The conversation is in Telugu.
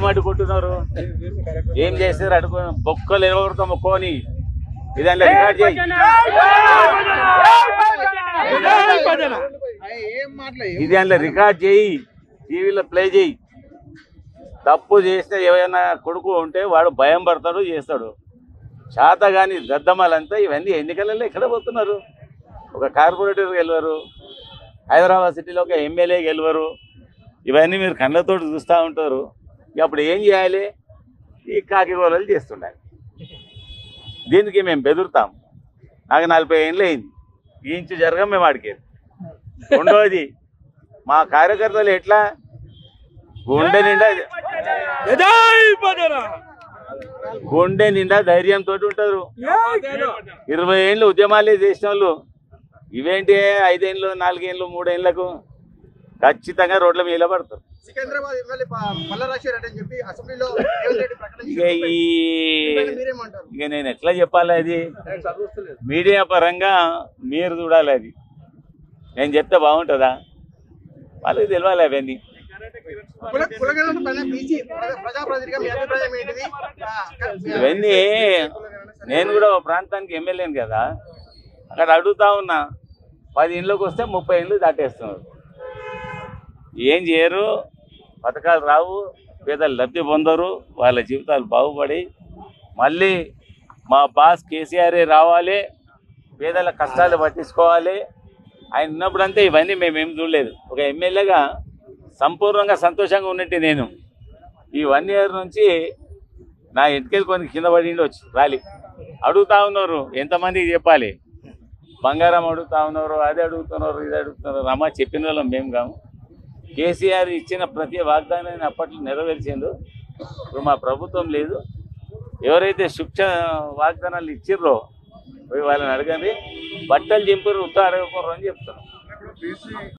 అడుకుంటున్నారు ఏం చేస్తారు అడుగు బొక్కలు ఎవరితో మొక్కోని ఇదాంట్లో రికార్డ్ చేయి ఇదాంట్లో రికార్డ్ చేయి టీవీలో ప్లే చేయి తప్పు చేస్తే ఏమైనా కొడుకు ఉంటే వాడు భయం పడతాడు చేస్తాడు చేత కానీ దద్దమ్మలంతా ఇవన్నీ ఎన్నికలలో ఎక్కడ పోతున్నారు ఒక కార్పొరేటర్ గెలవరు హైదరాబాద్ సిటీలో ఒక ఎమ్మెల్యే గెలవరు ఇవన్నీ మీరు కళ్ళతో చూస్తూ ఉంటారు అప్పుడు ఏం చేయాలి ఈ కాకిగోళలు చేస్తుండాలి దీనికి మేము బెదురుతాం నాకు 40 ఏళ్ళు అయింది ఈ ఇంచు జరగం మేము అడిగేది రెండోది మా కార్యకర్తలు ఎట్లా గుండె నిండా ధైర్యంతో ఉంటారు 20 ఏళ్ళు ఉద్యమాలే చేసిన వాళ్ళు ఇవేంటి 5 ఏళ్ళు 4 ఏళ్ళు 3 ఏళ్లకు ఖచ్చితంగా రోడ్ల మీద పడతారు ఇక నేను ఎట్లా చెప్పాలి అది మీడియా పరంగా మీరు చూడాలి అది నేను చెప్తే బాగుంటుందా వాళ్ళకి తెలియాలి అవన్నీ ఇవన్నీ నేను కూడా ఒక ప్రాంతానికి ఎమ్మెల్యేను కదా అక్కడ అడుగుతా ఉన్నా 10 ఇండ్లకు వస్తే 30 ఇండ్లు దాటేస్తున్నారు ఏం చేయరు పథకాలు రావు పేదలు లబ్ధి పొందరు వాళ్ళ జీవితాలు బాగుపడి మళ్ళీ మా బాస్ కేసీఆరే రావాలి పేదల కష్టాలు పట్టించుకోవాలి ఆయన ఉన్నప్పుడంతే ఇవన్నీ మేమేం చూడలేదు ఒక ఎమ్మెల్యేగా సంపూర్ణంగా సంతోషంగా ఉన్నట్టు నేను ఈ 1 ఇయర్ నుంచి నా ఇంటికి కొన్ని కింద పడి వచ్చి రాలి అడుగుతా ఉన్నారు ఎంతమందికి చెప్పాలి బంగారం అడుగుతా ఉన్నారు అది అడుగుతున్నారు ఇది అడుగుతున్నారు రమ్మ చెప్పిన వాళ్ళం మేము కాము కేసీఆర్ ఇచ్చిన ప్రతి వాగ్దానాన్ని అప్పట్లో నెరవేర్చిందో ఇప్పుడు మా ప్రభుత్వం లేదు ఎవరైతే శుభ్ర వాగ్దానాలు ఇచ్చిర్రో వాళ్ళని అడగండి బట్టలు చింపురు ఉత్త అడగకూడరు అని చెప్తున్నారు